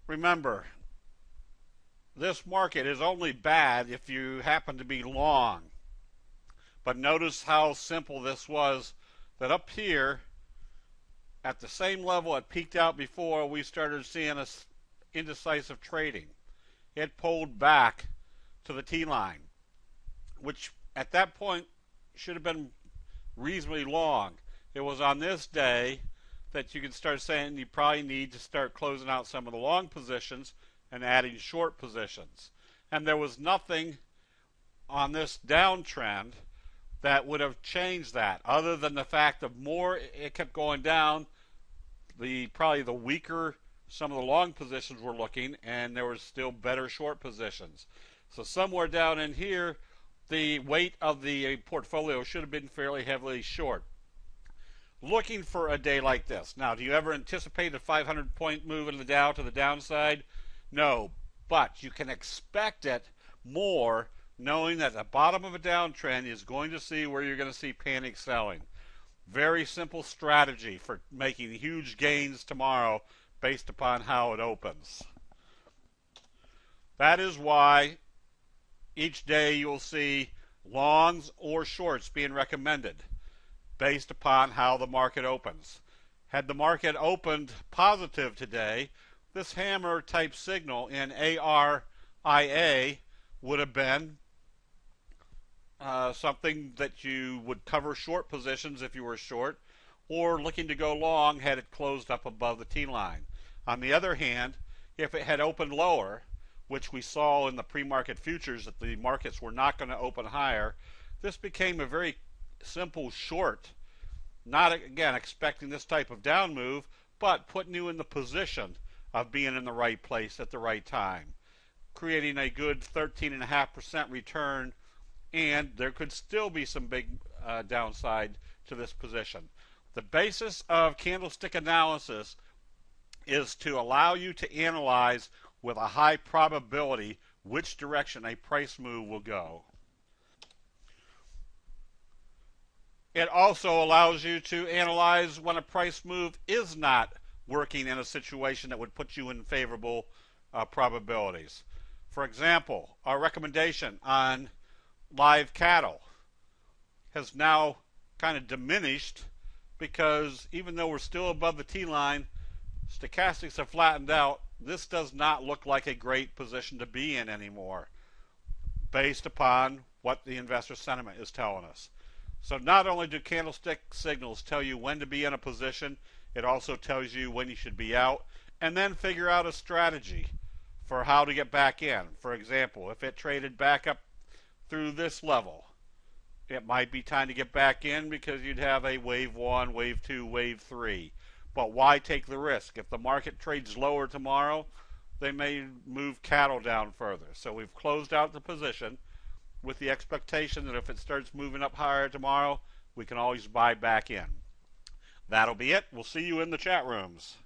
Remember, this market is only bad if you happen to be long. But notice how simple this was, that up here at the same level it peaked out before, we started seeing a indecisive trading. It pulled back to the T-line, which at that point should have been reasonably long. It was on this day that you can start saying you probably need to start closing out some of the long positions and adding short positions. And there was nothing on this downtrend that would have changed that, other than the fact of more it kept going down, probably the weaker some of the long positions were looking, and there was still better short positions. So somewhere down in here, the weight of the portfolio should have been fairly heavily short. Looking for a day like this. Now, do you ever anticipate a 500-point move in the Dow to the downside? No, but you can expect it more, knowing that the bottom of a downtrend is going to see where you're going to see panic selling. Very simple strategy for making huge gains tomorrow based upon how it opens. That is why each day you'll see longs or shorts being recommended based upon how the market opens. Had the market opened positive today, this hammer type signal in ARIA would have been something that you would cover short positions if you were short, or looking to go long had it closed up above the T-line. On the other hand, if it had opened lower, which we saw in the pre-market futures that the markets were not going to open higher, this became a very simple short. Not, again, expecting this type of down move, but putting you in the position of being in the right place at the right time, creating a good 13.5% return, and there could still be some big downside to this position. The basis of candlestick analysis is to allow you to analyze with a high probability which direction a price move will go. It also allows you to analyze when a price move is not working in a situation that would put you in favorable probabilities. For example, our recommendation on live cattle has now kind of diminished because even though we're still above the T-line, stochastics have flattened out. This does not look like a great position to be in anymore based upon what the investor sentiment is telling us. So not only do candlestick signals tell you when to be in a position, it also tells you when you should be out, and then figure out a strategy for how to get back in. For example, if it traded back up through this level, it might be time to get back in because you'd have a wave 1, wave 2, wave 3. But why take the risk? If the market trades lower tomorrow, they may move cattle down further. So we've closed out the position with the expectation that if it starts moving up higher tomorrow, we can always buy back in. That'll be it. We'll see you in the chat rooms.